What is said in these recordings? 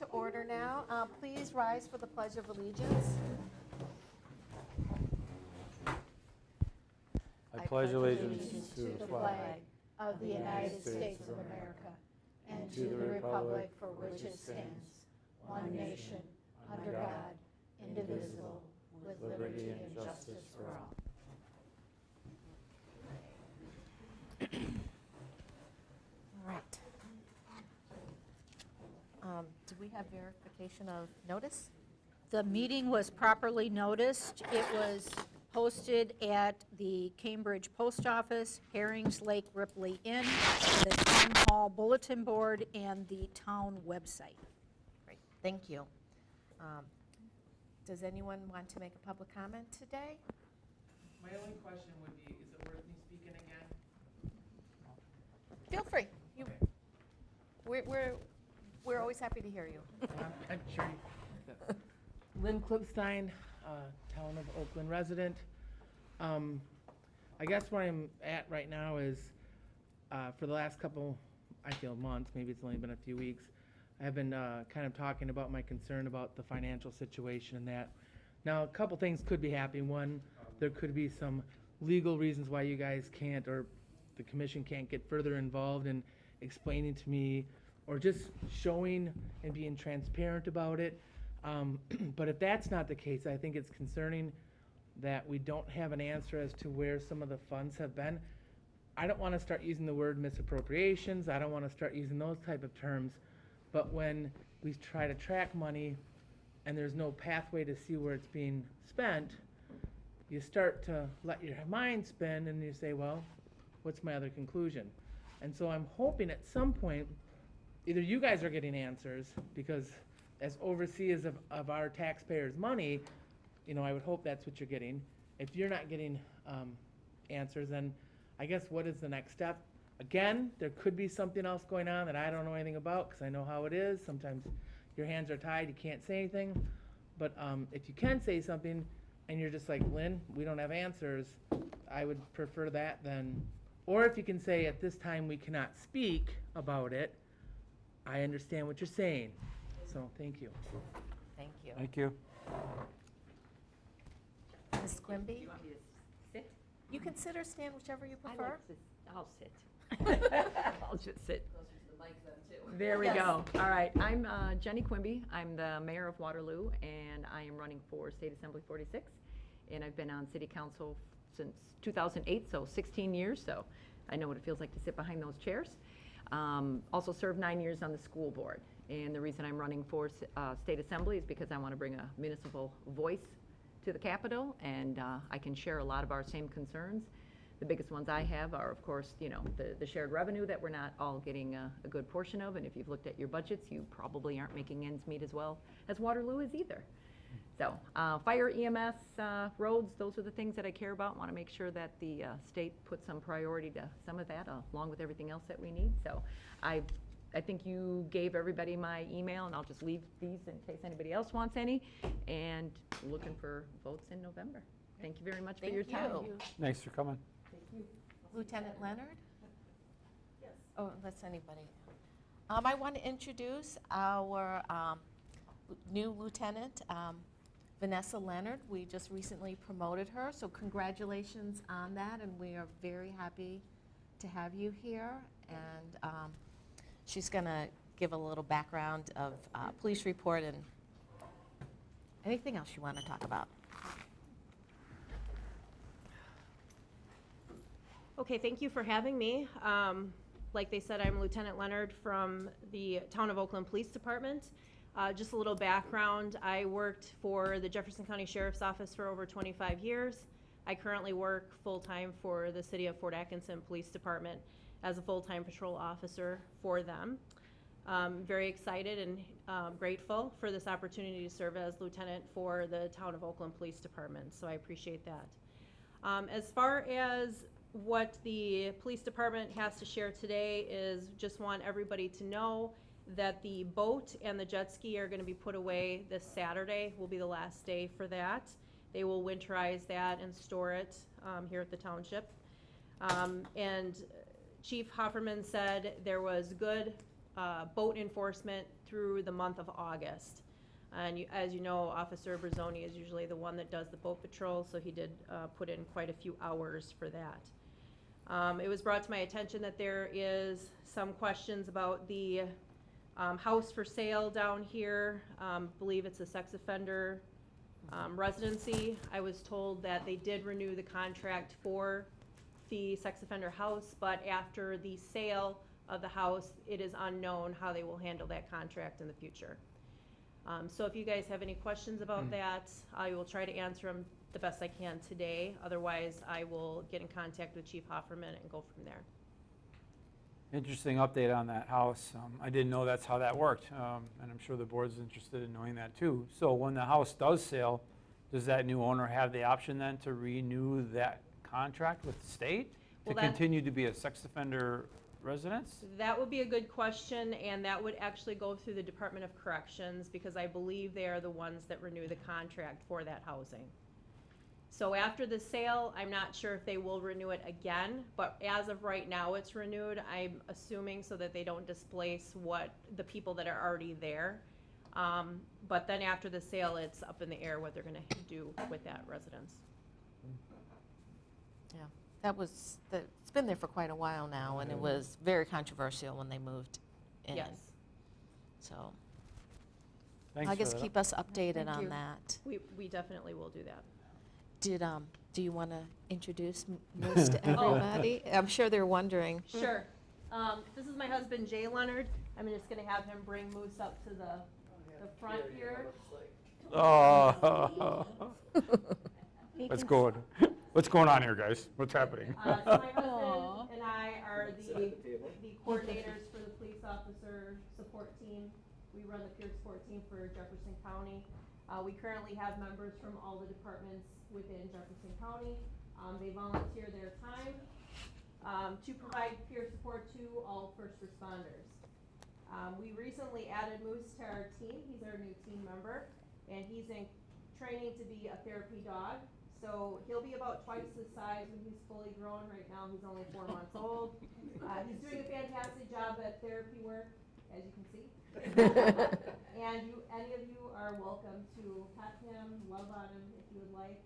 to order now. Please rise for the Pledge of Allegiance. I pledge allegiance to the flag of the United States of America and to the republic for which it stands, one nation, under God, indivisible, with liberty and justice for all. All right. Do we have verification of notice? The meeting was properly noticed. It was posted at the Cambridge Post Office, Herrings Lake Ripley Inn, the Town Hall Bulletin Board, and the town website. Great, thank you. Does anyone want to make a public comment today? My only question would be, is it worth me speaking again? Feel free. Okay. We're always happy to hear you. I'm sure you. Lynn Klipstein, town of Oakland resident. I guess where I'm at right now is, for the last couple, I feel months, maybe it's only been a few weeks, I've been kind of talking about my concern about the financial situation and that. Now, a couple things could be happening. One, there could be some legal reasons why you guys can't, or the commission can't get further involved in explaining to me, or just showing and being transparent about it. But if that's not the case, I think it's concerning that we don't have an answer as to where some of the funds have been. I don't want to start using the word misappropriations. I don't want to start using those type of terms. But when we try to track money and there's no pathway to see where it's being spent, you start to let your mind spin and you say, well, what's my other conclusion? And so I'm hoping at some point, either you guys are getting answers, because as overseers of our taxpayers' money, you know, I would hope that's what you're getting. If you're not getting answers, then I guess what is the next step? Again, there could be something else going on that I don't know anything about, because I know how it is. Sometimes your hands are tied, you can't say anything. But if you can say something and you're just like, Lynn, we don't have answers, I would prefer that then. Or if you can say, at this time we cannot speak about it, I understand what you're saying. So thank you. Thank you. Thank you. Ms. Quimby? You want me to sit? You can sit or stand, whichever you I prefer. like to, I'll sit. I'll just sit. Closer to the mic then, too. There we Yes. go. All right, I'm Jenny Quimby. I'm the mayor of Waterloo, and I am running for State Assembly 46. And I've been on city council since 2008, so 16 years, so I know what it feels like to sit behind those chairs. Also served 9 years on the school board. And the reason I'm running for State Assembly is because I want to bring a municipal voice to the Capitol, and I can share a lot of our same concerns. The biggest ones I have are, of course, you know, the shared revenue that we're not all getting a good portion of, and if you've looked at your budgets, you probably aren't making ends meet as well as Waterloo is either. So fire, EMS, roads, those are the things that I care about. Want to make sure that the state puts some priority to some of that, along with everything else that we need. So I think you gave everybody my email, and I'll just leave these in case anybody else wants any, and looking for votes in November. Thank you very much for your time. Thank you. Thanks for coming. Thank you. Lieutenant Leonard? Yes. Oh, unless anybody. I want to introduce our new lieutenant, Vanessa Leonard. We just recently promoted her, so congratulations on that, and we are very happy to have you here. And she's going to give a little background of police report and anything else you want to talk about. Okay, thank you for having me. Like they said, I'm Lieutenant Leonard from the Town of Oakland Police Department. Just a little background, I worked for the Jefferson County Sheriff's Office for over 25 years. I currently work full-time for the City of Fort Atkinson Police Department as a full-time patrol officer for them. Very excited and grateful for this opportunity to serve as lieutenant for the Town of Oakland Police Department, so I appreciate that. As far as what the police department has to share today is just want everybody to know that the boat and the jet ski are going to be put away this Saturday, will be the last day for that. They will winterize that and store it here at the township. And Chief Hofferman said there was good boat enforcement through the month of August. And as you know, Officer Brazzoni is usually the one that does the boat patrol, so he did put in quite a few hours for that. It was brought to my attention that there is some questions about the house for sale down here. Believe it's a sex offender residency. I was told that they did renew the contract for the sex offender house, but after the sale of the house, it is unknown how they will handle that contract in the future. So if you guys have any questions about that, I will try to answer them the best I can today. Otherwise, I will get in contact with Chief Hofferman and go from there. Interesting update on that house. I didn't know that's how that worked, and I'm sure the board's interested in knowing that too. So when the house does sell, does that new owner have the option then to renew that contract with the state to Well, continue to be a sex offender residence? That would be a good question, and that would actually go through the Department of Corrections, because I believe they are the ones that renew the contract for that housing. So after the sale, I'm not sure if they will renew it again, but as of right now, it's renewed. I'm assuming so that they don't displace the people that are already there. But then after the sale, it's up in the air what they're gonna do with that residence. Yeah, it's been there for quite a while now, and it was very controversial when they moved in. Yes, So Thanks I guess for that. keep us updated Thank on you. that. we definitely will do that. Do you want to introduce Moose to everybody? I'm sure they're wondering. Sure. This is my husband, Jay Leonard. I'm just gonna have him bring Moose up to the front here. Oh, that's good. What's going on here, guys? What's happening? So my husband and I are the coordinators for the police officer support team. We run the peer support team for Jefferson County. We currently have members from all the departments within Jefferson County. They volunteer their time to provide peer support to all first responders. We recently added Moose to our team. He's our new team member, and he's in training to be a therapy dog. So he'll be about twice the size when he's fully grown. Right now, he's only 4 months old. He's doing a fantastic job at therapy work, as you can see. And any of you are welcome to pet him, love on him if you would like.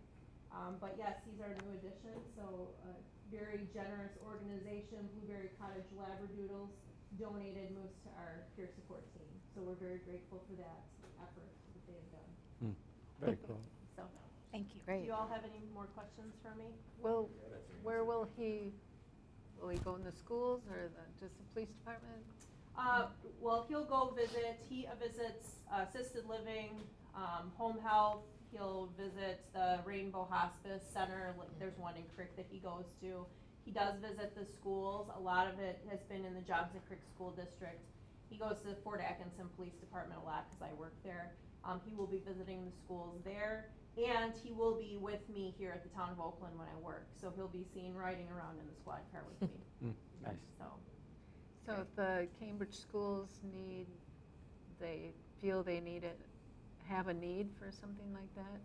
But yes, he's our new addition. So a very generous organization, Blueberry Cottage Labradoodles, donated Moose to our peer support team. So we're very grateful for that effort that they have done. Very cool. So, Thank you. do Great. you all have any more questions for me? Where will he go in the schools or just the police department? Well, he'll go visit, he visits assisted living, home health, he'll visit the Rainbow Hospice Center, like there's one in Crick that he goes to. He does visit the schools, a lot of it has been in the Johnson Crick School District. He goes to the Fort Atkinson Police Department a lot because I work there. He will be visiting the schools there, and he will be with me here at the town of Oakland when I work. So he'll be seen riding around in the squad car with me, Nice. so. So if the Cambridge schools feel they have a need for something like that?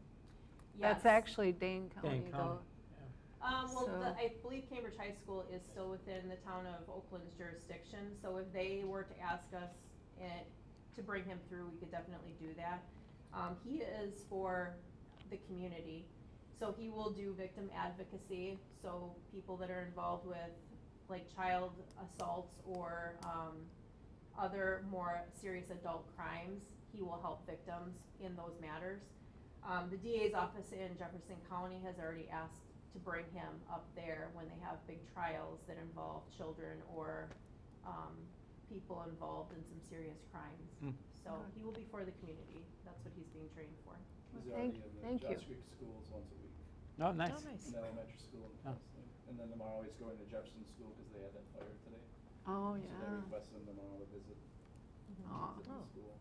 That's Yes. actually Dane County Dane though. County, So- I believe Cambridge High School is still within the town of Oakland's jurisdiction, so if they were to ask us to bring him through, we could definitely do that. He is for the community, so he will do victim advocacy, so people that are involved with like child assaults or other more serious adult crimes, he will help victims in those matters. The DA's office in Jefferson County has already asked to bring him up there when they have big trials that involve children or people involved in some serious crimes. So he will be for the community. That's what he's being trained for. Well, He's already thank in the you. Johnson Creek schools once a week, Oh, nice. in the elementary school and Oh. Wesleyan. And then tomorrow he's going to Jefferson School because they had that fire today. Oh, So they yeah. requested him tomorrow to visit Aw, the school.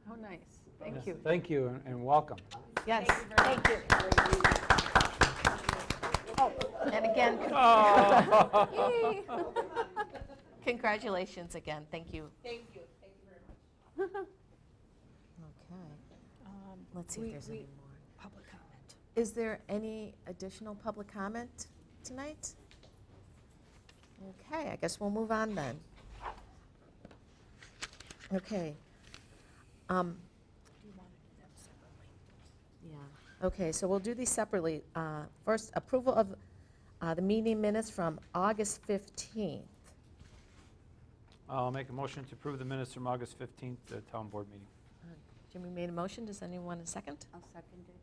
how nice. Yes, Thank you. Thank you and welcome. Yes. Thank you very much. And again, Oh. congratulations again. Thank you. Thank you. Thank you very much. Okay. Let's see if there's any more. Public comment. Is there any additional public comment tonight? Okay, I guess we'll move on then. Okay. Yeah, okay, so we'll do these separately. First, approval of the meeting minutes from August 15th. I'll make a motion to approve the minutes from August 15th, the town board meeting. Jimmy made a motion, does anyone want a second? I'll second it.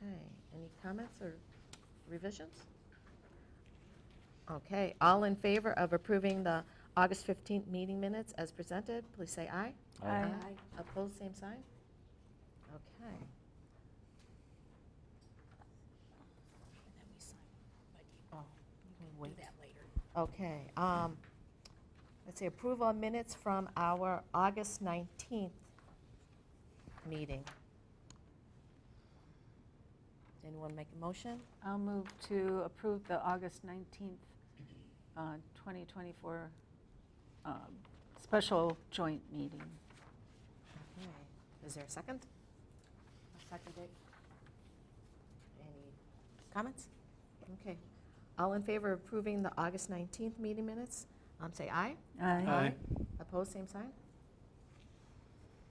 Okay, any comments or revisions? Okay, all in favor of approving the August 15th meeting minutes as presented, please say aye. Aye. Opposed, same sign? Okay. Oh, you may wait. Okay, let's see, approval of minutes from our August 19th meeting. Does anyone make a motion? I'll move to approve the August 19th, 2024 special joint meeting. Okay, is there a second? I'll second it. Any comments? Okay, all in favor of approving the August 19th meeting minutes, say aye. Aye. Opposed, same sign?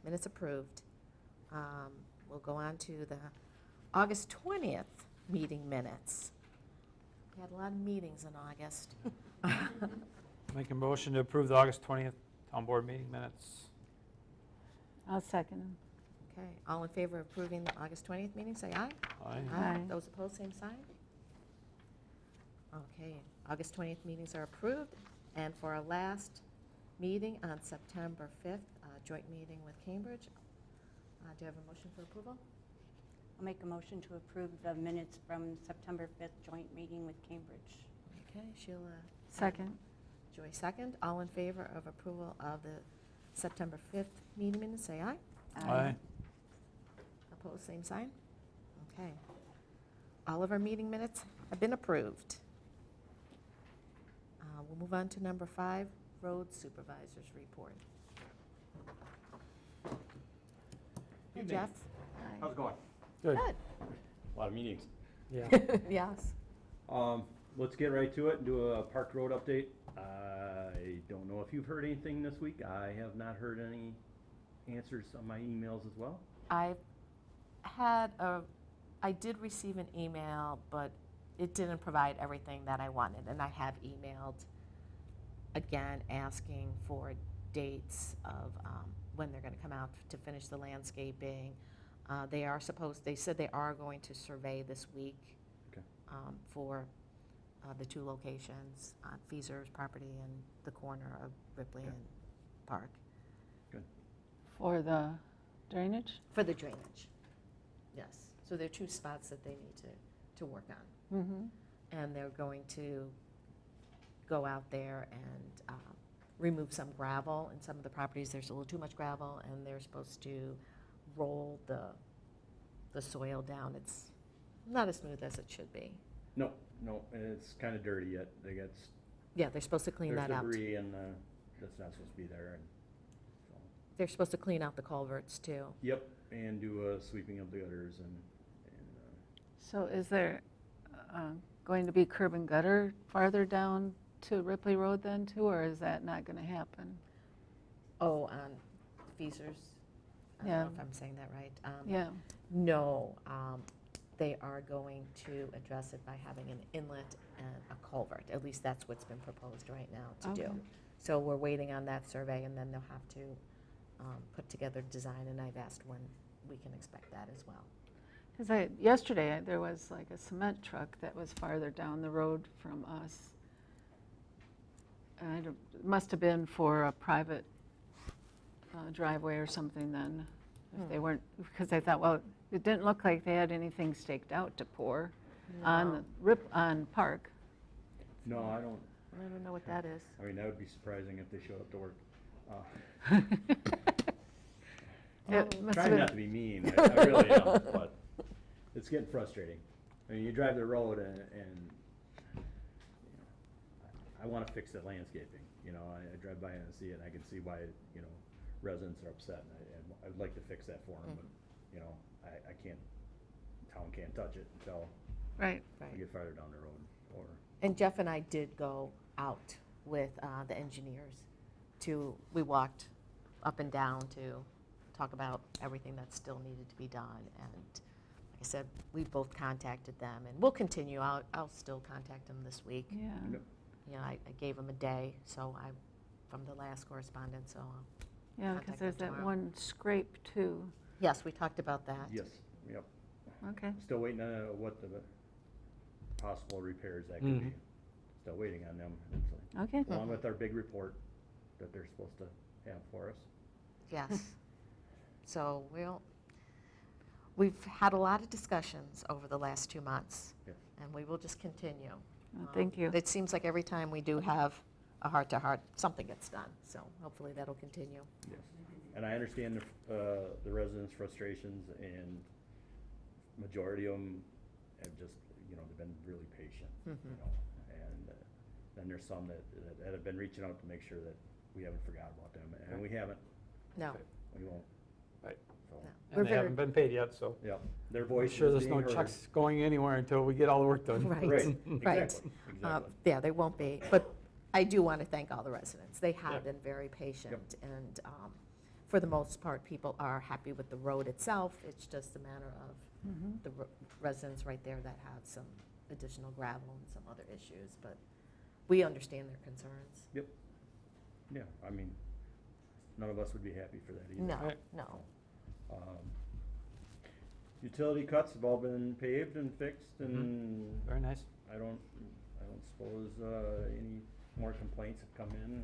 Minutes approved. We'll go on to the August 20th meeting minutes. We had a lot of meetings in August. Make a motion to approve the August 20th town board meeting minutes. I'll second. Okay, all in favor of approving the August 20th meeting, say aye. Aye. Those opposed, same sign? Okay, August 20th meetings are approved. And for our last meeting on September 5th, joint meeting with Cambridge, do you have a motion for approval? I'll make a motion to approve the minutes from September 5th joint meeting with Cambridge. Okay, Sheila. Second. Joy, second. All in favor of approval of the September 5th meeting minutes, say aye. Aye. Opposed, same sign? Okay. All of our meeting minutes have been approved. We'll move on to number 5, road supervisor's report. Hey, Evening. Jeff. How's it going? Good. Good. A lot of meetings. Yeah. Yes. Let's get right to it and do a Park Road update. I don't know if you've heard anything this week. I have not heard any answers on my emails as well. I did receive an email, but it didn't provide everything that I wanted. And I have emailed again asking for dates of when they're going to come out to finish the landscaping. They said they are going to survey this week. Okay. For the 2 locations on Feaser's property and the corner of Ripley Okay. and Park. Good. For the drainage? For the drainage, yes. So there are 2 spots that they need to work on. Mm-hmm. And they're going to go out there and remove some gravel. In some of the properties, there's a little too much gravel, and they're supposed to roll the soil down. It's not as smooth as it should be. No, and it's kind of dirty yet. Yeah, they're supposed to clean There's that out. debris and that's not supposed to be there. And so. They're supposed to clean out the culverts too. Yep, and do a sweeping of the gutters and So is there going to be curb and gutter farther down to Ripley Road then too, or is that not going to happen? Oh, on Feaser's? I don't Yeah. know if I'm saying that right. Yeah. No, they are going to address it by having an inlet and a culvert. At least that's what's been proposed right now to do. Okay. So we're waiting on that survey, and then they'll have to put together design, and I've asked when we can expect that as well. Because yesterday, there was like a cement truck that was farther down the road from us. And it must have been for a private driveway or something then. If they weren't, because I thought, well, it didn't look like they had anything staked out to pour on on Park. no, I don't. I don't know what that is. I mean, that would be surprising if they showed up to work. It must have Trying been- not to be mean, I really am, but it's getting frustrating. I mean, you drive the road and you know, I want to fix the landscaping. You know, I drive by and I see it, and I can see why, you know, residents are upset, and I would like to fix that for them, but, you know, I can't, town can't touch it until Right. we get farther down the road, or, And Jeff and I did go out with the engineers we walked up and down to talk about everything that still needed to be done. And like I said, we both contacted them, and we'll continue. I'll still contact them this week. Yeah. Yep. You know, I gave them a day, so from the last correspondence, so Yeah, contact because there's them that tomorrow. one scrape too. yes, we talked about that. Yes, yep. Okay. Still waiting on what the possible repairs that could Mhm. be. Still waiting on them, so, Okay. along with our big report that they're supposed to have for us. Yes. So we've had a lot of discussions over the last 2 months, Yes. and we will just continue. Well, thank you. It seems like every time we do have a heart-to-heart, something gets done, so hopefully that'll continue. Yes. And I understand the residents' frustrations, and majority of them have just, they've been really patient, Mhm. and then there's some that have been reaching out to make sure that we haven't forgot about them, and we haven't, No. we won't. Right. So, No. We're And they very- haven't been paid yet, so yeah, their I'm voice sure is there's no being heard. checks going anywhere until we get all the work done. Right. Right, Right. exactly, exactly. Yeah, they won't be, but I do want to thank all the residents. They have Yep. been very patient, and for the most part, people are happy with the road itself. It's just a matter of Mhm. the residents right there that have some additional gravel and some other issues, but we understand their concerns. Yep. Yeah, I mean, none of us would be happy for that either. No, Right. no. Utility cuts have all been paved and fixed, and Very nice. I don't suppose any more complaints have come in.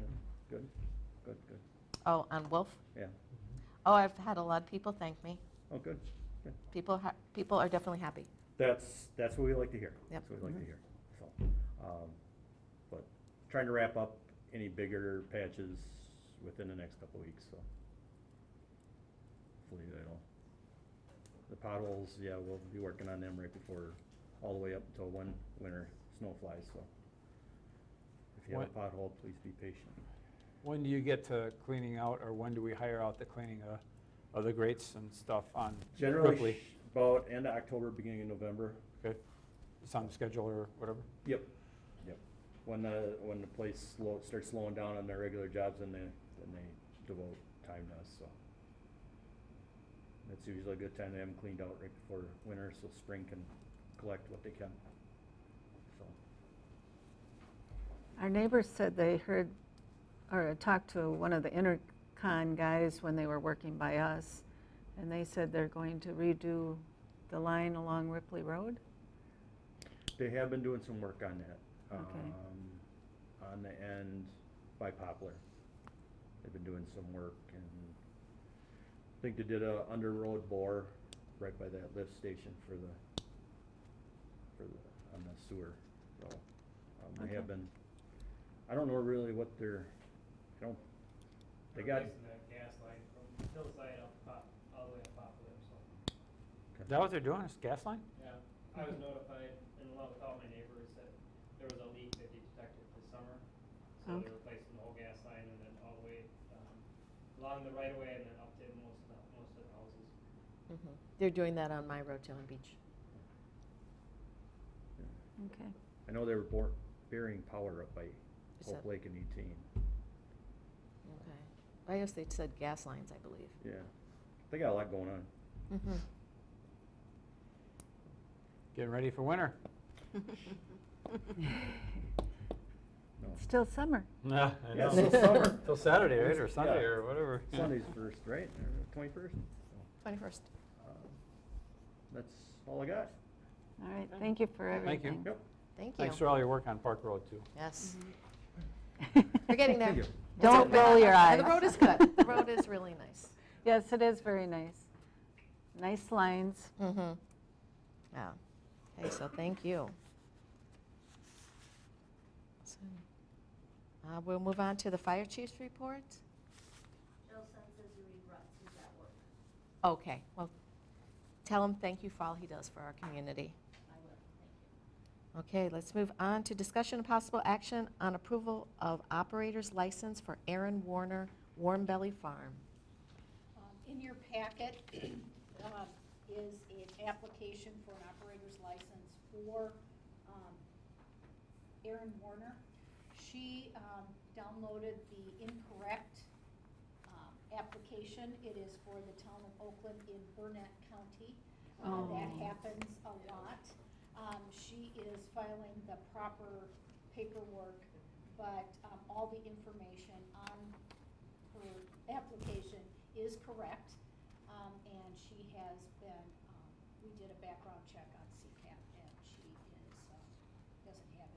Good, good, good. Oh, on Wolf? Yeah. Oh, I've had a lot of people thank me. Oh, good. Good. People are definitely happy. That's what we like to hear. Yep. That's what we like to hear. So, but trying to wrap up any bigger patches within the next couple of weeks. So hopefully that'll. The potholes, yeah, we'll be working on them right before, all the way up until when winter snow flies. So if you have a pothole, please be patient. When do you get to cleaning out, or when do we hire out the cleaning of the grates and stuff on Generally, Ripley? about end of October, beginning of November. Okay, it's on the schedule or whatever? Yep, yep. When the place starts slowing down on their regular jobs, then they devote time to us, so. That's usually a good time to have them cleaned out right before winter, so spring can collect what they can, so. Our neighbors said they heard, or talked to one of the Intercon guys when they were working by us, and they said they're going to redo the line along Ripley Road. They have been doing some work on that. Okay. On the end by Poplar. They've been doing some work, and I think they did a under road bore right by that lift station on the sewer. So, they Okay. have been, I don't know really what they're, they got. Replacing that gas line from Hillside all the way up Poplar, so. Is that what they're doing, is gas line? Yeah, I was notified, and along with all my neighbors, that there was a leak that they detected this summer. So Okay. they're replacing the whole gas line and then all the way, along the right of way and then up to most of the houses. Mhm. They're doing that on my road to on Beach. Okay. I know they were burying power up by Is Hope that- Lake and 18. Okay. I guess they said gas lines, I believe. Yeah, they got a lot going on. Mhm. Getting ready for winter. No. Still summer. Yeah, I Yeah, know. it's still summer. Till Saturday, right, or Sunday, Yeah. or whatever. Sunday's first, right? Or 21st? 21st. That's all I got. All right, thank you for Thank you. everything. Yep. Thank you. Thanks for all your work on Park Road, too. Yes. We're getting there. Thank you. Don't roll your eyes. The road is good. The road is really nice. Yes, it is very nice. Nice lines. Mm-hmm. Yeah. Okay, so thank you. So, we'll move on to the fire chief's report. Jill sends his regrets, he's at work. Okay, well, tell him thank you for all he does for our community. I will, thank you. Okay, let's move on to discussion and possible action on approval of operator's license for Aaron Warner Warm Belly Farm. In your packet is an application for an operator's license for Erin Warner. She downloaded the incorrect application. It is for the town of Oakland in Burnett County. Oh. That happens a lot. She is filing the proper paperwork, but all the information on her application is correct. And she has been, we did a background check on CPAP, and she doesn't have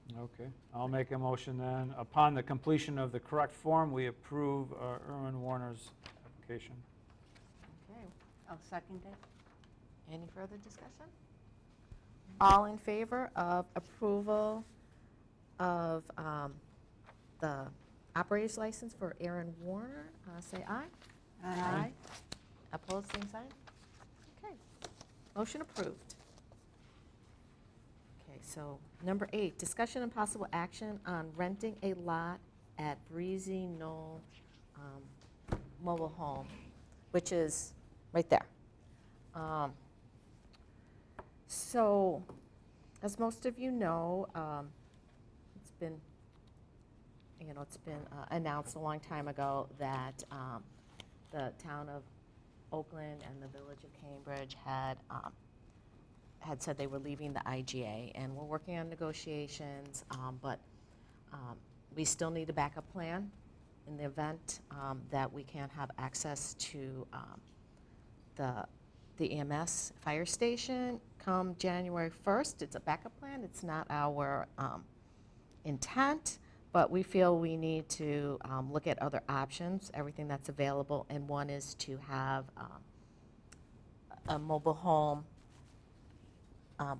any. Okay, I'll make a motion then. Upon the completion of the correct form, we approve Erwin Warner's application. Okay, I'll second it. any further discussion? All in favor of approval of the operator's license for Aaron Warner, say aye. Aye. Opposed, same sign? Okay, motion approved. Okay, so number 8, discussion and possible action on renting a lot at Breezy Knoll Mobile Home, which is right there. So, as most of you know, it's been announced a long time ago that the town of Oakland and the village of Cambridge had said they were leaving the IGA, and we're working on negotiations, but we still need a backup plan in the event that we can't have access to the EMS fire station come January 1st. It's a backup plan. It's not our intent, but we feel we need to look at other options, everything that's available, and one is to have a mobile home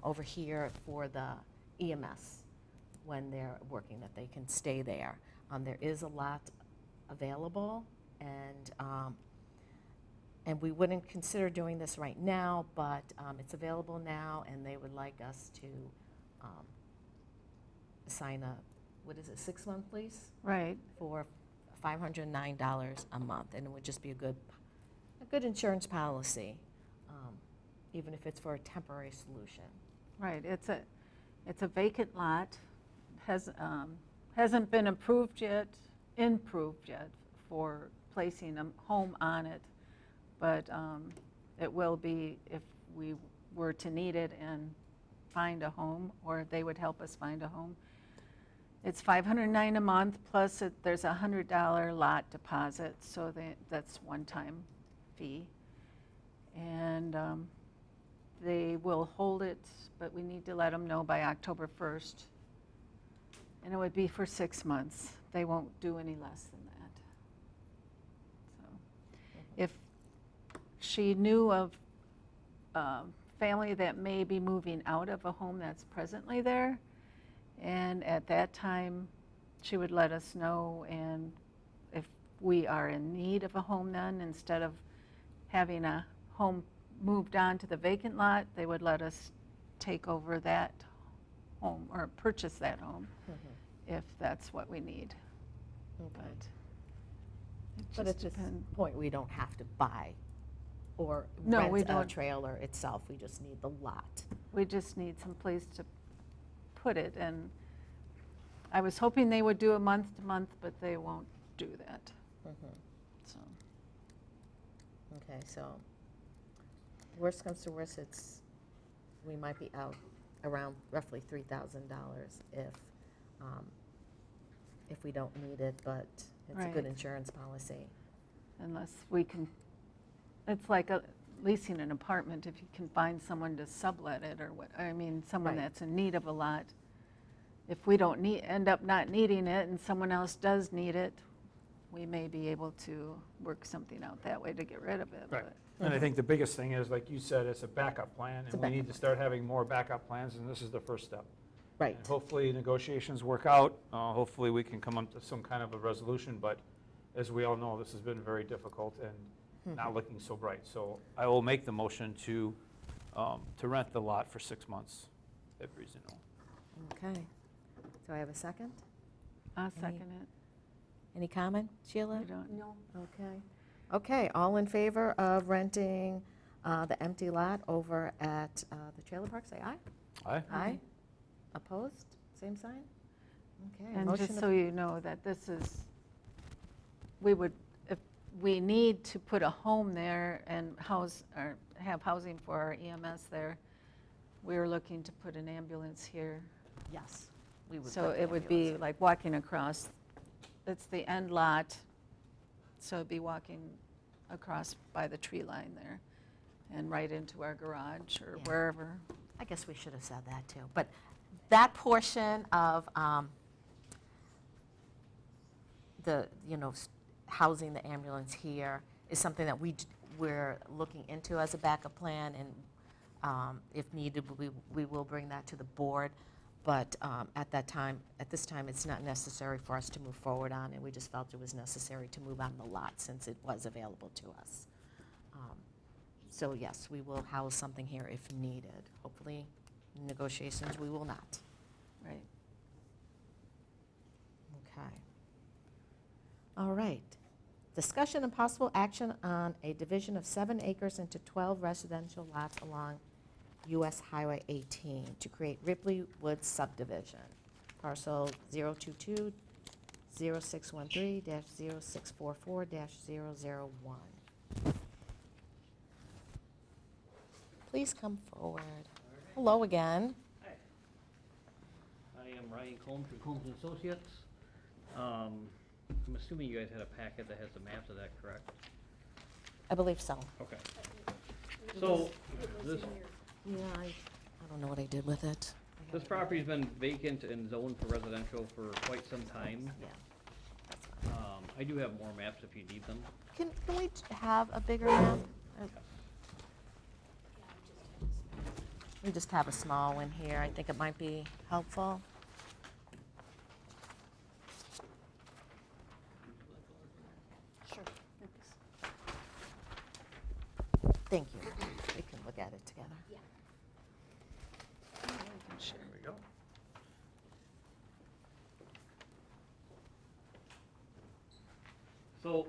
over here for the EMS when they're working, that they can stay there. There is a lot available, and we wouldn't consider doing this right now, but it's available now, and they would like us to sign a, what is it, 6-month lease Right. for $509 a month, and it would just be a good insurance policy, even if it's for a temporary solution. Right, it's a vacant lot, hasn't been improved yet for placing a home on it, but it will be if we were to need it and find a home, or they would help us find a home. It's $509 a month, plus there's a $100 lot deposit, so that's one-time fee. And they will hold it, but we need to let them know by October 1st. And it would be for 6 months. They won't do any less than that. So if she knew of a family that may be moving out of a home that's presently there, and at that time, she would let us know, and if we are in need of a home then, instead of having a home moved on to the vacant lot, they would let us take over that home or purchase that home if that's what we need. Okay. But But at this point, we don't have to buy or No, we rent a don't. trailer itself. We just need the lot. We just need some place to put it, and I was hoping they would do a month to month, but they won't do that. So, Okay, so worst comes to worst, we might be out around roughly $3,000 if we don't need it, but it's a good Right. insurance policy. unless we can, it's like leasing an apartment, if you can find someone to sublet it, or what, I mean, someone Right. that's in need of a lot. If we don't end up not needing it and someone else does need it, we may be able to work something out that way to get rid of it. Right. but- And I think the biggest thing is, like you said, it's a backup plan, It's a and we need backup to start having more backup plans, and this is the first step. Right. And hopefully negotiations work out. Hopefully we can come up to some kind of a resolution, but as we all know, this has been very difficult and not looking so bright. So I will make the motion to rent the lot for 6 months at Breezy Knoll. Okay. So I have a second? I'll second it. Any comment, Sheila? We don't- No. Okay. Okay, all in favor of renting the empty lot over at the trailer park, say aye. Aye? Aye. Opposed? Same sign? Okay. And motion just so you know that this is, we would, if we need to put a home there and house, or have housing for our EMS there, we were looking to put an ambulance here. Yes. We would So put the it would be ambulance. like walking across, it's the end lot, so it'd be walking across by the tree line there and right into our garage or Yeah. wherever. I guess we should have said that too. But that portion of the, housing the ambulance here is something that we're looking into as a backup plan, and if needed, we will bring that to the board. But at this time, it's not necessary for us to move forward on, and we just felt it was necessary to move on the lot since it was available to us. So yes, we will house something here if needed. Hopefully, in negotiations, we will not. Right. Okay. All right. Discussion and possible action on a division of 7 acres into 12 residential lots along US Highway 18 to create Ripley Woods subdivision. Parcel 022-0613-0644-001. Please come forward. Hello again. Hi. I am Ryan Combs from Combs & Associates. I'm assuming you guys had a packet that has the maps, is that correct? I believe so. Okay. So, this I don't know what I did with it. property's been vacant and zoned for residential for quite some time. Yeah. I do have more maps if you need them. Can we have a bigger map? We just have a small one here. I think it might be helpful. Sure. Thank you. We can look at it together. There we go. So,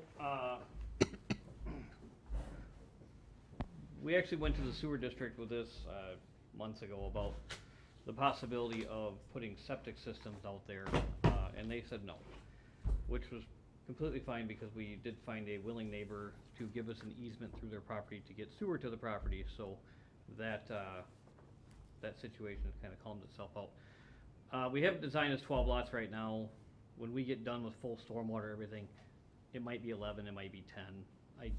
we actually went to the sewer district with this months ago about the possibility of putting septic systems out there, and they said no, which was completely fine because we did find a willing neighbor to give us an easement through their property to get sewer to the property, so that situation has kind of calmed itself out. We have designed as 12 lots right now. When we get done with full stormwater, everything, it might be 11, it might be 10. To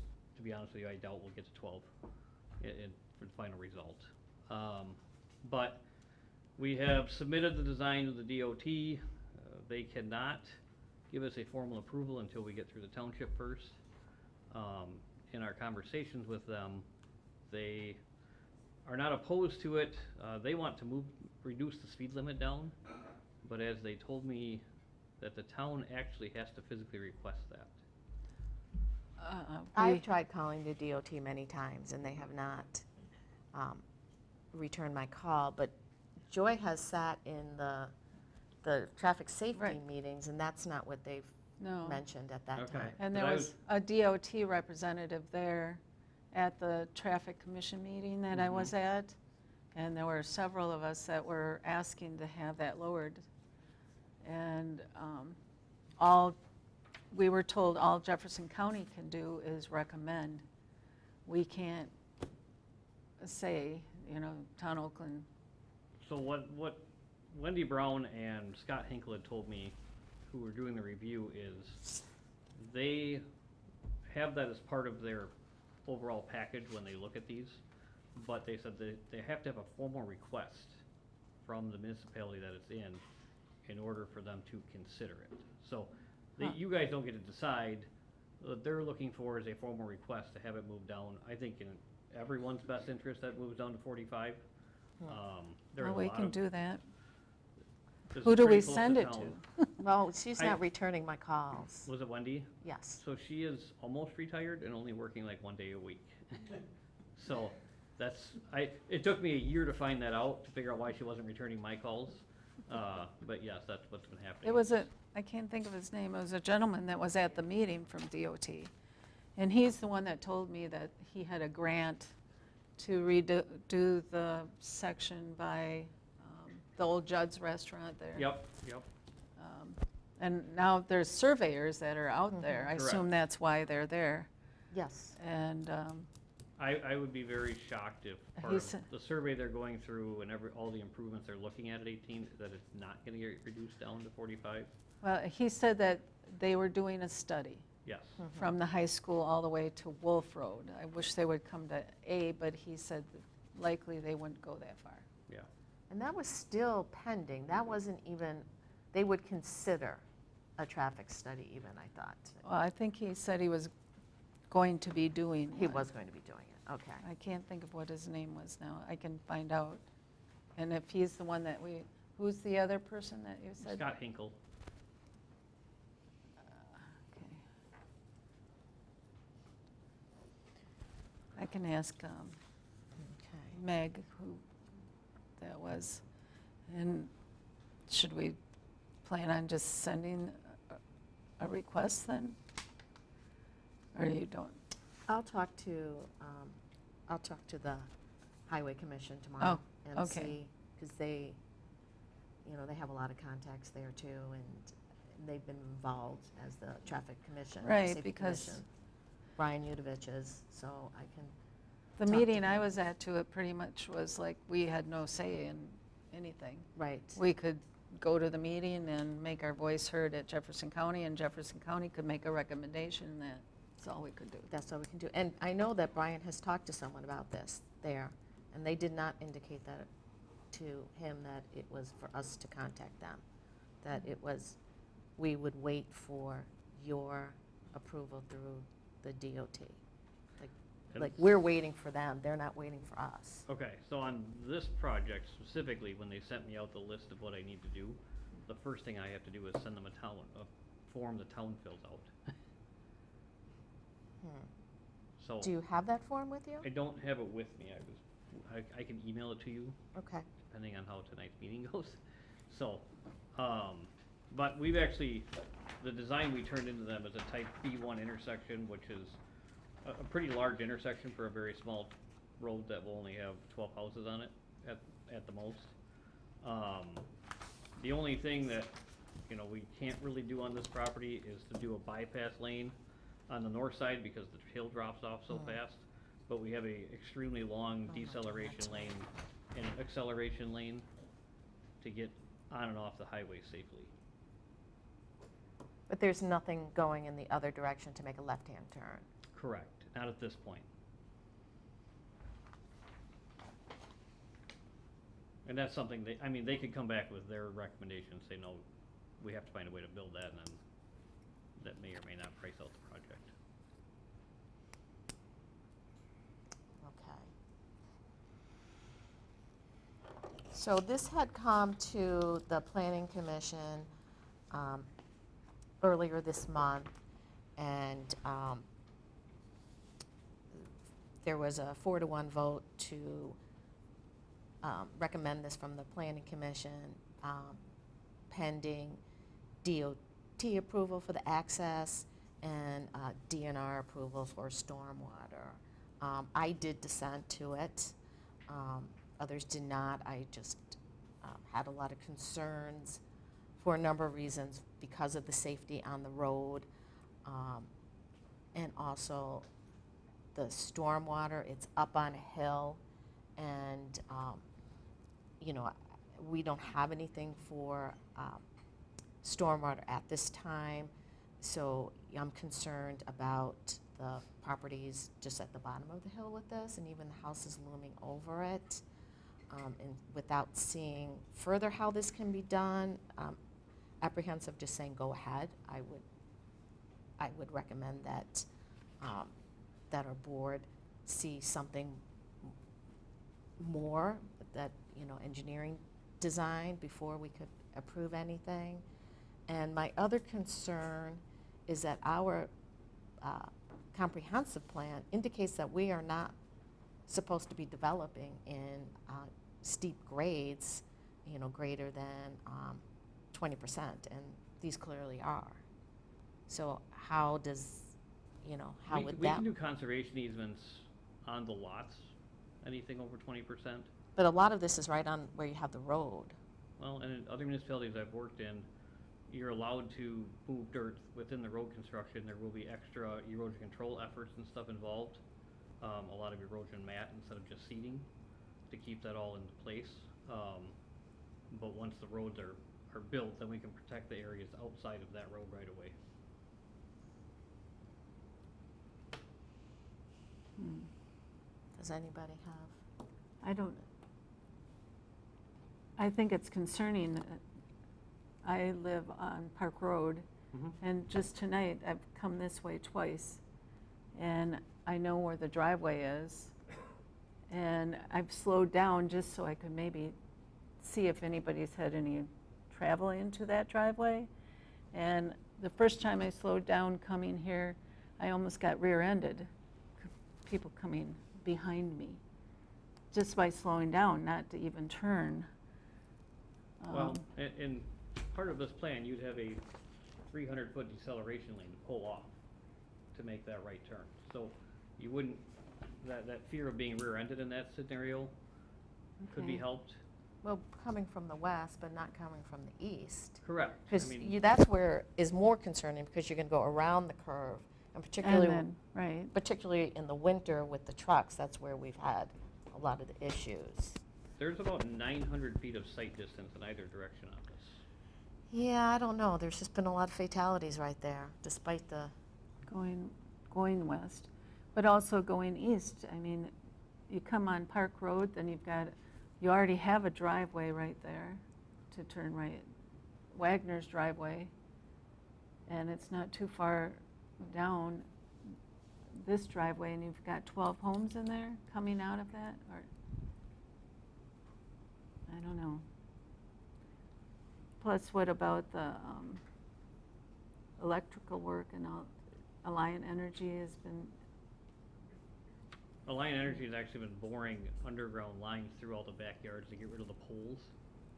be honest with you, I doubt we'll get to 12 for the final result. But we have submitted the design to the DOT. They cannot give us a formal approval until we get through the township first. In our conversations with them, they are not opposed to it. They want to reduce the speed limit down, but as they told me that the town actually has to physically request that. I've tried calling the DOT many times, and they have not returned my call, but Joy has sat in the traffic safety Right. meetings, and that's not what they've No. mentioned at that Okay. time. And there was a DOT representative there at the traffic commission meeting that I was at, and there were several of us that were asking to have that lowered. And we were told all Jefferson County can do is recommend. We can't say, Town Oakland. So what Wendy Brown and Scott Hinkle had told me, who were doing the review, is they have that as part of their overall package when they look at these, but they said they have to have a formal request from the municipality that it's in order for them to consider it. So you guys don't get to decide. What they're looking for is a formal request to have it moved down. I think in everyone's best interest that moves down to 45. There are a We lot can of- do that. this Who is do we pretty close send it town. to? Well, she's I- not returning my calls. Was it Wendy? Yes. So she is almost retired and only working like 1 day a week. So it took me a year to find that out, to figure out why she wasn't returning my calls. But yes, that's what's been happening. It was I can't think of his name, it was a gentleman that was at the meeting from DOT. And he's the one that told me that he had a grant to redo the section by the old Judd's restaurant there. Yep. And now there's surveyors that are out there. I assume Correct. that's why they're there. Yes. And, I would be very shocked if part He of sa- the survey they're going through and all the improvements they're looking at 18, that it's not gonna get reduced down to 45. well, he said that they were doing a study Yes. from the high school all the way to Wolf Road. I wish they would come to A, but he said that likely they wouldn't go that far. Yeah. And that was still pending. That wasn't even, they would consider a traffic study even, I thought. Well, I think he said he was going to be doing He one. was going to be doing it, okay. I can't think of what his name was now. I can find out. And if he's the one that who's the other person that you said? Scott Hinkle. Okay. I can ask Okay. Meg who that was. And should we plan on just sending a request then? Or you don't? I'll talk to the Highway Commission tomorrow and okay. see, because they, they have a lot of contacts there too, and they've been involved as the Traffic Commission. Right, Safety because- Commission. Brian Udovich is, so I can, The talk to meeting I them. was at to it pretty much was like, we had no say in anything. right. We could go to the meeting and make our voice heard at Jefferson County, and Jefferson County could make a recommendation, and that's all we could do. That's all we can do. And I know that Brian has talked to someone about this there, and they did not indicate that to him that it was for us to contact them, that it was, we would wait for your approval through the DOT. Like we're waiting for them, they're not waiting for us. Okay, so on this project specifically, when they sent me out the list of what I need to do, the first thing I have to do is send them a form the town fills out. So Do you have that form with you? I don't have it with me. I can email it to you, Okay. depending on how tonight's meeting goes. So, but we've actually, the design we turned into them is a type B1 intersection, which is a pretty large intersection for a very small road that will only have 12 houses on it at the most. The only thing that, we can't really do on this property is to do a bypass lane on the north side because the hill drops off so fast. But we have a extremely long deceleration lane and acceleration lane to get on and off the highway safely. But there's nothing going in the other direction to make a left-hand turn. Correct, not at this point. And that's something they could come back with their recommendation and say, no, we have to find a way to build that, and then that may or may not price out the project. Okay. So this had come to the Planning Commission earlier this month, and there was a 4-to-1 vote to recommend this from the Planning Commission pending DOT approval for the access and DNR approval for stormwater. I did dissent to it. Others did not. I just had a lot of concerns for a number of reasons because of the safety on the road and also the stormwater. It's up on a hill, and we don't have anything for stormwater at this time, so I'm concerned about the properties just at the bottom of the hill with this, and even the houses looming over it. And without seeing further how this can be done, apprehensive just saying go ahead, I would recommend that that our board see something more, that engineering design before we could approve anything. And my other concern is that our comprehensive plan indicates that we are not supposed to be developing in steep grades, greater than 20%, and these clearly are. So how does, how would We that? can do conservation easements on the lots, anything over 20%. But a lot of this is right on where you have the road. Well, and in other municipalities I've worked in, you're allowed to move dirt within the road construction. There will be extra erosion control efforts and stuff involved. A lot of erosion mat instead of just seeding to keep that all into place. But once the roads are built, then we can protect the areas outside of that road right away. Does anybody have? I think it's concerning. I live on Park Road, and just tonight I've come this way twice, and I know where the driveway is, and I've slowed down just so I could maybe see if anybody's had any travel into that driveway. And the first time I slowed down coming here, I almost got rear-ended. People coming behind me, just by slowing down, not to even turn. Well, in part of this plan, you'd have a 300-foot deceleration lane to pull off to make that right turn. So you wouldn't, that fear of being rear-ended in that scenario could be Okay. helped. Well, coming from the west, but not coming from the east. Correct. Because that's where is more concerning, because you're going to go around the curve, and particularly, And then, right. particularly in the winter with the trucks, that's where we've had a lot of the issues. There's about 900 feet of sight distance in either direction on this. Yeah, I don't know. There's just been a lot of fatalities right there, despite the. Going west, but also going east. I mean, you come on Park Road, then you already have a driveway right there to turn right, Wagner's driveway, and it's not too far down this driveway, and you've got 12 homes in there coming out of that, or I don't know. Plus, what about the electrical work and all? Alliant Energy has been. Alliant Energy has actually been boring underground lines through all the backyards to get rid of the poles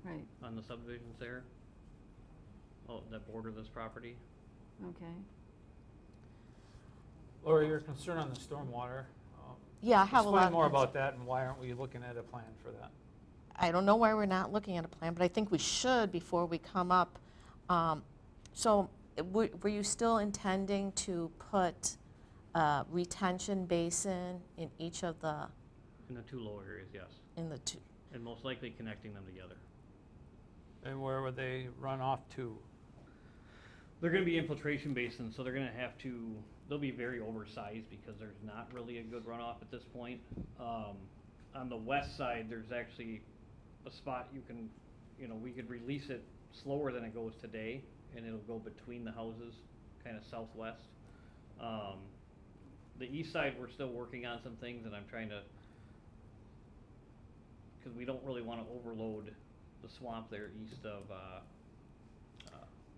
Right, on the subdivisions there. Oh, that border this property. okay. Laura, your concern on the stormwater. Yeah, I have a lot. Explain more about that, and why aren't we looking at a plan for that? I don't know why we're not looking at a plan, but I think we should before we come up. So were you still intending to put a retention basin in each of the, In the two lower areas, yes. in the two? And most likely connecting them together. And where would they run off to? They're gonna be infiltration basins, so they're gonna have to, they'll be very oversized because there's not really a good runoff at this point. On the west side, there's actually a spot you can, we could release it slower than it goes today, and it'll go between the houses, kind of southwest. The east side, we're still working on some things, and I'm trying to, because we don't really want to overload the swamp there east of,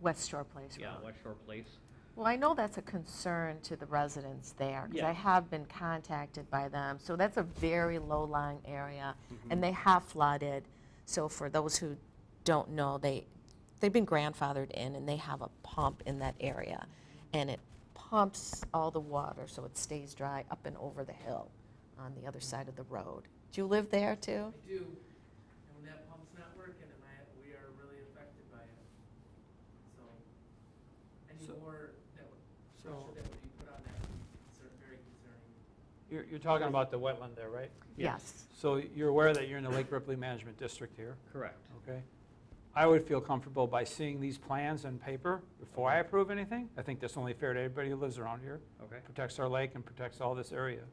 West Shore Place yeah, Road. West Shore Place. Well, I know that's a concern to the residents there, because I Yes. have been contacted by them. So that's a very low-lying area, Mm-hmm. and they have flooded. So for those who don't know, they've been grandfathered in, and they have a pump in that area, and it pumps all the water so it stays dry up and over the hill on the other side of the road. Do you live there too? I do, and when that pump's not working, we are really affected by it. So, any So- more So pressure that would be put on that would be very concerning. you're talking about the wetland there, right? Yes. So you're aware that you're in the Lake Ripley Management District here, Correct. okay? I would feel comfortable by seeing these plans on paper before I approve anything. I think that's only fair to everybody who lives around here. Okay. Protects our lake and protects all this area.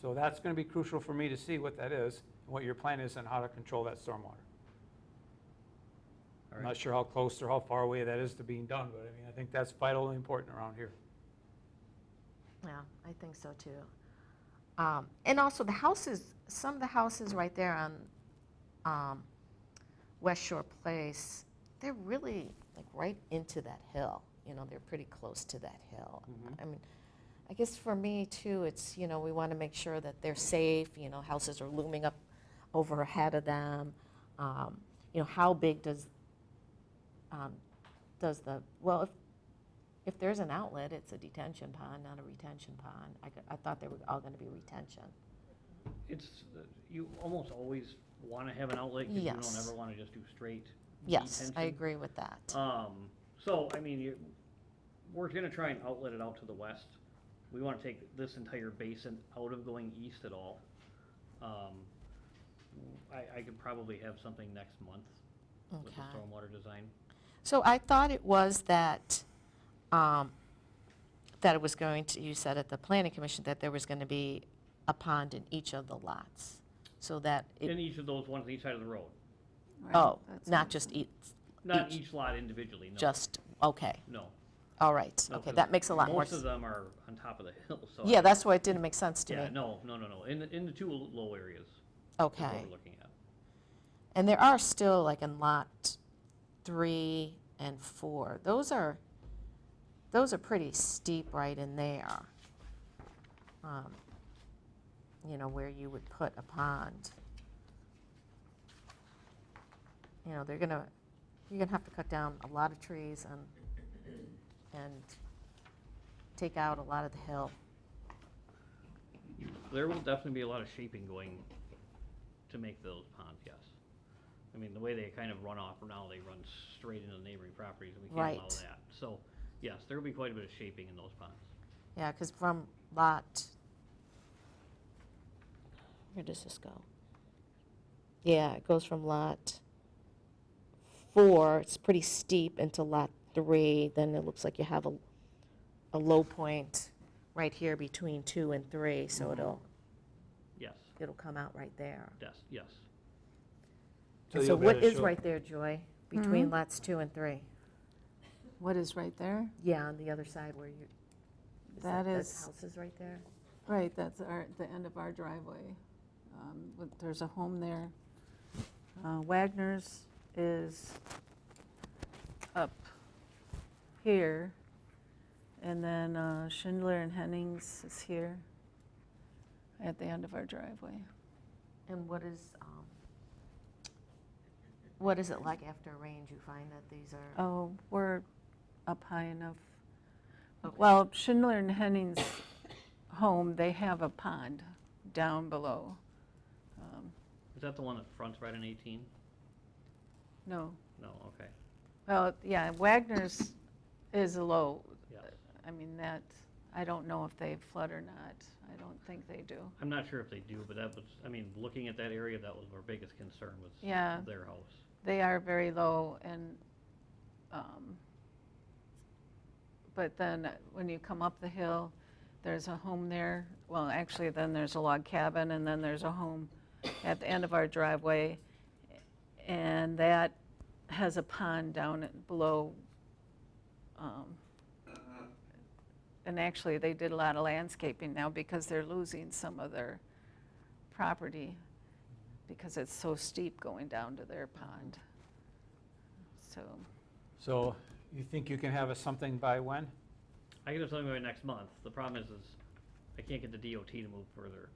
So that's going to be crucial for me to see what that is, and what your plan is, and how to control that stormwater. All I'm right. not sure how close or how far away that is to being done, but I mean, I think that's vitally important around here. Yeah, I think so too. And also the houses, some of the houses right there on West Shore Place, they're really like right into that hill. They're pretty close to that hill. I mean, I guess for me too, it's, we want to make sure that they're safe. Houses are looming up overhead of them. How big does well, if there's an outlet, it's a detention pond, not a retention pond. I thought they were all going to be retention. It's, you almost always want to have an outlet because you Yes. don't ever want to just do straight Yes, I detention. agree with that. So, I mean, we're gonna try and outlet it out to the west. We wanna take this entire basin out of going east at all. I could probably have something next month with the Okay. stormwater design. So I thought it was that, that it was going to, you said at the planning commission that there was going to be a pond in each of the lots, so that In it, each of those ones on each side of the road. Right, oh, that's not what- just each, Not each lot individually, no. just, okay, No. all right, No, okay, 'cause that makes a lot more Most of sense. them are on top of the hill, so. Yeah, that's why it didn't make sense to Yeah, me. no. In the two low areas. Is Okay. what we're looking at. And there are still, like in lot 3 and 4, those are pretty steep right in there. You know, where you would put a pond. You know, you're gonna have to cut down a lot of trees and take out a lot of the hill. There will definitely be a lot of shaping going to make those ponds, yes. I mean, the way they kind of run off now, they run straight into neighboring properties, and we can't allow Right. that. So, yes, there will be quite a bit of shaping in those ponds. Yeah, because from lot, where does this go? Yeah, it goes from lot 4, it's pretty steep, into lot 3, then it looks like you have a low point right here between 2 and 3, so Yes, it'll come out right there. yes. And so you'll be what able to is show- right there, Joy, between lots 2 and 3? What is right there? Yeah, on the other side where you, That that is- house is right there? Right, that's the end of our driveway. There's a home there. Wagner's is up here, and then Schindler and Hennings is here at the end of our driveway. And what is it like after a rain? Do you find that these are? Oh, we're up high enough. Okay. Well, Schindler and Hennings' home, they have a pond down below. Is that the one that fronts right on 18? No, No, okay. well, yeah, Wagner's is low. Yes. I mean, that, I don't know if they flood or not. I don't think they do. I'm not sure if they do, but that was, I mean, looking at that area, that was our biggest concern was Yeah. their house. They are very low, and, but then when you come up the hill, there's a home there. Well, actually, then there's a log cabin, and then there's a home at the end of our driveway, and that has a pond down below. And actually, they did a lot of landscaping now because they're losing some of their property because it's so steep going down to their pond. So you think you can have us something by when? I can have something by next month. The problem is I can't get the DOT to move further.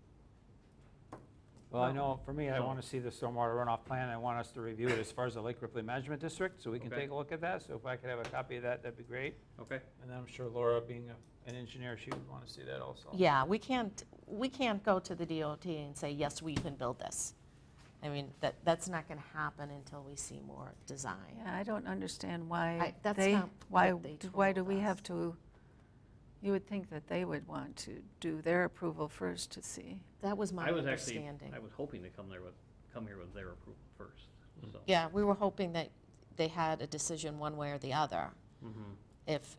Well, I know, for me, I So- want to see the stormwater runoff plan. I want us to review it as far as the Lake Ripley Management District, so we can Okay. take a look at that. So if I could have a copy of that, that'd be great. Okay? And then I'm sure Laura, being an engineer, she would want to see that also. Yeah, we can't go to the DOT and say, yes, we can build this. I mean, that's not going to happen until we see more design. Yeah, I don't understand why that's they, not why, what they why told do we us. have to, you would think that they would want to do their approval first to see. That was my I was actually, understanding. I was hoping to come here with their approval first, so. Yeah, we were hoping that they had a decision one way or the other. Mhm. If,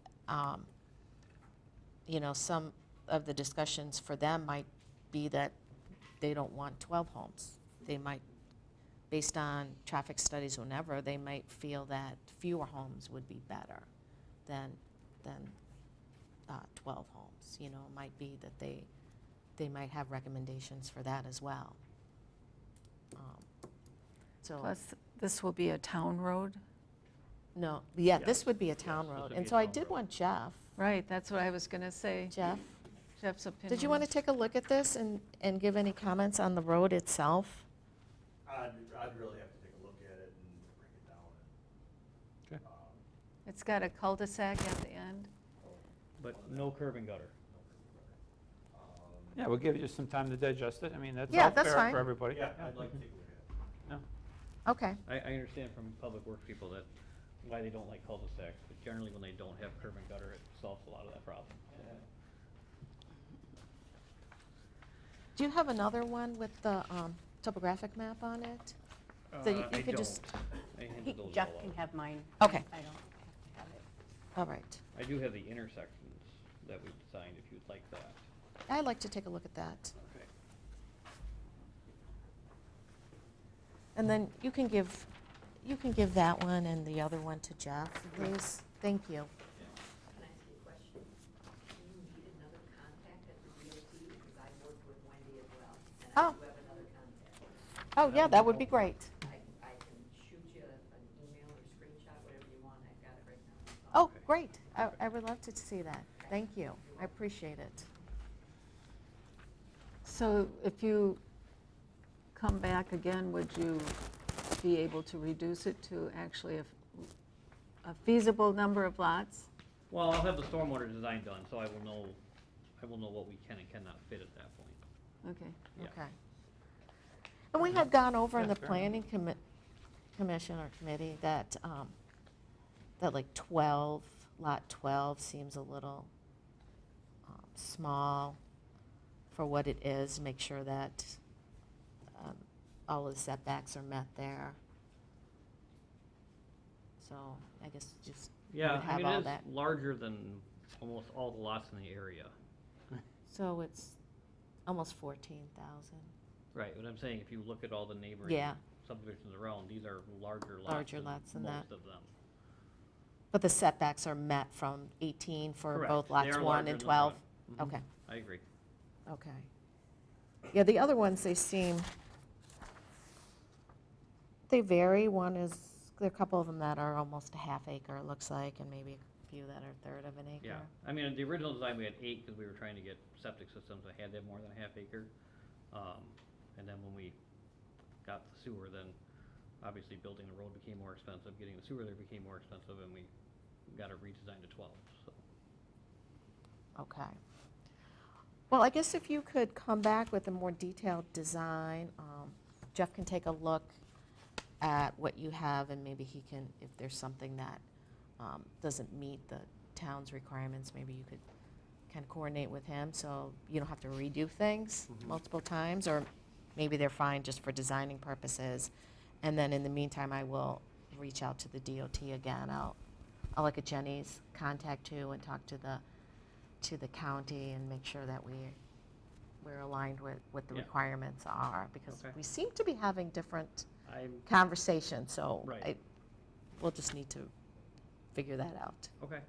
you know, some of the discussions for them might be that they don't want 12 homes. They might, based on traffic studies or whatever, they might feel that fewer homes would be better than 12 homes. You know, it might be that they might have recommendations for that as well. So, Plus, this will be a town road. no, yeah, Yes, this would be a yes, town this road. would be And a so I town did road. want Jeff. Right, that's what I was gonna say. Jeff, Jeff's opinion. did you want to take a look at this and give any comments on the road itself? I'd really have to take a look at it and break it down. Okay. It's got a cul-de-sac at the end. But no curb and gutter. Yeah, we'll give you some time to digest it. I mean, that's Yeah, all that's fair fine. for everybody. Yeah, I'd like to take a look at it. Okay. I understand from public works people that why they don't like cul-de-sacs, but generally when they don't have curb and gutter, it solves a lot of that problem. Do you have another one with the topographic map on it? So you I could don't. just, I handed those Jeff all can out. have mine. Okay. I don't have to have it. all right. I do have the intersections that we designed, if you'd like that. I'd like to take a look at that. Okay. And then you can give that one and the other one to Jeff, please. Thank you. Can I ask you a question? Do you need another contact at the DOT? Because I worked with Wendy as well, and I Oh. do have another contact. Oh, yeah, that would be great. I can shoot you an email or screenshot, whatever you want, I've got it right now. Oh, great. I would love to see that. Thank you. I appreciate it. So if you come back again, would you be able to reduce it to actually a feasible number of lots? Well, I'll have the stormwater design done, so I will know what we can and cannot fit at that point. Okay. Yeah. Okay. And we had gone over in Yeah, the fair planning commission or committee that, that like 12, lot 12 seems a little small for what it is, make sure that all of the setbacks are met there. So I guess just you Yeah, would I have mean, all it is that. larger than almost all the lots in the area. So it's almost 14,000. Right, but I'm saying if you look at all the neighboring Yeah. subdivisions around, these are larger lots Larger lots than that. most of them. But the setbacks are met from 18 for Correct. both They lots are 1 larger and in the 12? front. Mhm. Okay, I agree. okay. Yeah, the other ones, they vary. One is, there are a couple of them that are almost a half acre, it looks like, and maybe a few that are a third of an acre. Yeah, I mean, in the original design, we had 8 because we were trying to get septic systems that had to have more than a half acre. And then when we got the sewer, then obviously building the road became more expensive, getting the sewer there became more expensive, and we got it redesigned to 12, so. Okay. Well, I guess if you could come back with a more detailed design, Jeff can take a look at what you have, and maybe he can, if there's something that doesn't meet the town's requirements, maybe you could kind of coordinate with him, so you don't have to redo things multiple times, or maybe they're fine just for designing purposes. And then in the meantime, I will reach out to the DOT again. I'll look at Jenny's contact too and talk to the county and make sure that we're aligned with what the Yeah. requirements are, because Okay. we seem to be having different I'm, conversations, so Right. we'll just need to figure that out. okay.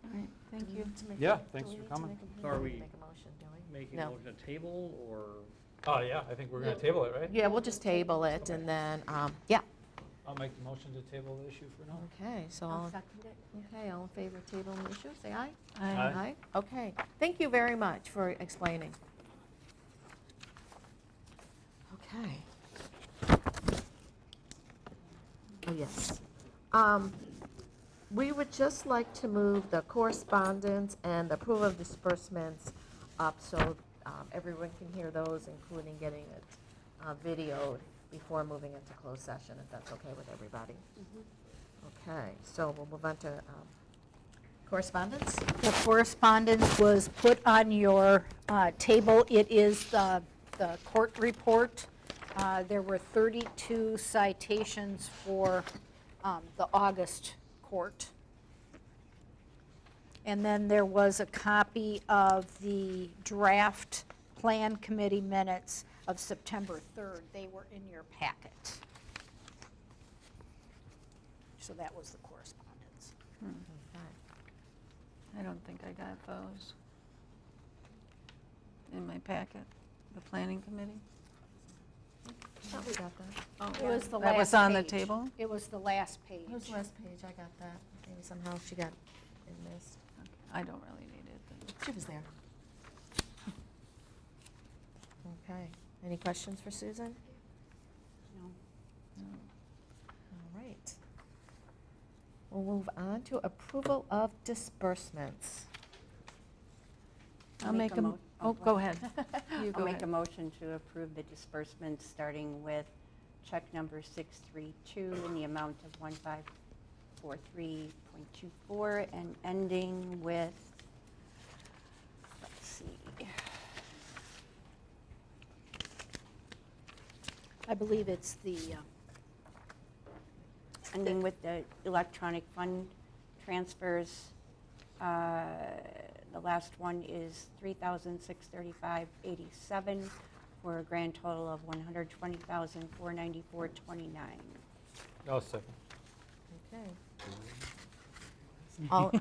All right, thank you. Yeah, thanks for coming. So are we Make a motion, do we? Making No. a motion to table, or? Oh, yeah, I think we're going to table it, right? Yeah, we'll just table it, and then, yeah. I'll make the motion to table the issue for now. Okay, so I'll all, second it. okay, all in favor of tabling the issue, say aye. Aye. Okay, thank you very much for explaining. Okay. Oh, yes. We would just like to move the correspondence and the approval of disbursements up so everyone can hear those, including getting it videoed before moving into closed session, if that's okay with everybody. Okay, so we'll move on to correspondence. The correspondence was put on your table. It is the court report. There were 32 citations for the August court. And then there was a copy of the draft plan committee minutes of September 3rd. They were in your packet. So that was the correspondence. Okay. I don't think I got those in my packet, the planning committee. Thought we got that. Oh, It was the that was last on the page. table? It was the last page. Who's the last page? I got that. Maybe somehow she got it missed. Okay, I don't really need it then. She was there. Okay. Any questions for Susan? No. All right. We'll move on to approval of disbursements. I'll make a, oh, go ahead. You I'll go make a ahead. motion to approve the disbursements, starting with check number 632 in the amount of 1543.24 and ending with, let's see, I believe it's the, ending with the electronic fund transfers. The last one is $3,635.87 for a grand total of $120,494.29. I'll second. Okay. All,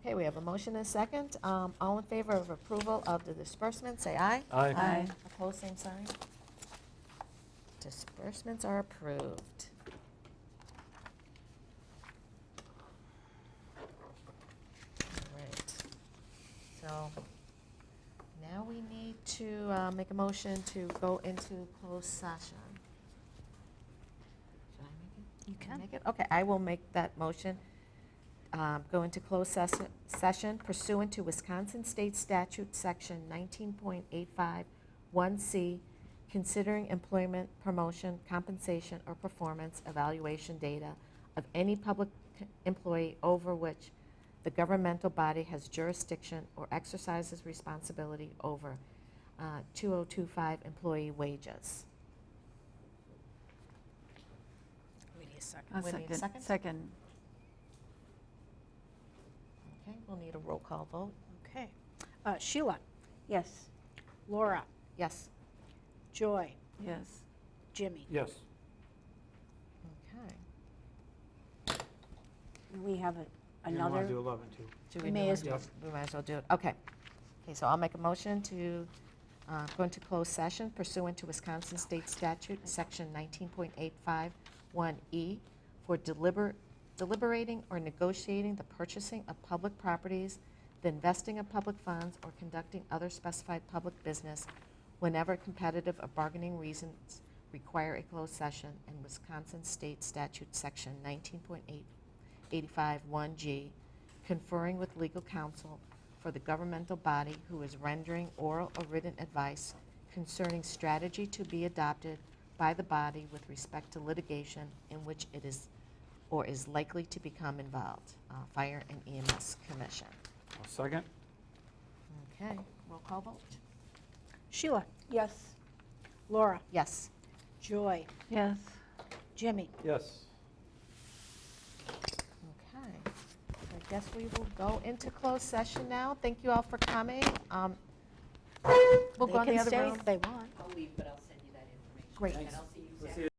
okay, we have a motion and a second. All in favor of approval of the disbursement, say aye. Aye. Aye. Opposed, same sign. Disbursements are approved. All right. So now we need to make a motion to go into closed session. Should I make it? you Can I can. make it? Okay, I will make that motion. Go into closed session pursuant to Wisconsin State Statute, Section 19.851C, considering employment, promotion, compensation, or performance evaluation data of any public employee over which the governmental body has jurisdiction or exercises responsibility over 2025 employee wages. We need a second. I'll We need a second? Second. Okay, we'll need a roll call vote. Okay. Sheila, Yes. Laura, Yes. Joy, Yes. Jimmy. Yes. Okay. We have You're gonna wanna another. do 11 too. Do We do may it? as well. We might as well do it. Okay. Okay, so I'll make a motion to go into closed session pursuant to Wisconsin State Statute, Section 19.851E, for deliberating or negotiating the purchasing of public properties, the investing of public funds, or conducting other specified public business whenever competitive or bargaining reasons require a closed session, and Wisconsin State Statute, Section 19.851G, conferring with legal counsel for the governmental body who is rendering oral or written advice concerning strategy to be adopted by the body with respect to litigation in which it is or is likely to become involved. Fire and EMS Commission. I'll second. Okay, roll call vote. Sheila, Yes. Laura, Yes. Joy, Yes. Jimmy. Yes. Okay, I guess we will go into closed session now. Thank you all for coming. We'll They go in the can other stay room. if they want. I'll leave, but I'll send you that information. Great. And I'll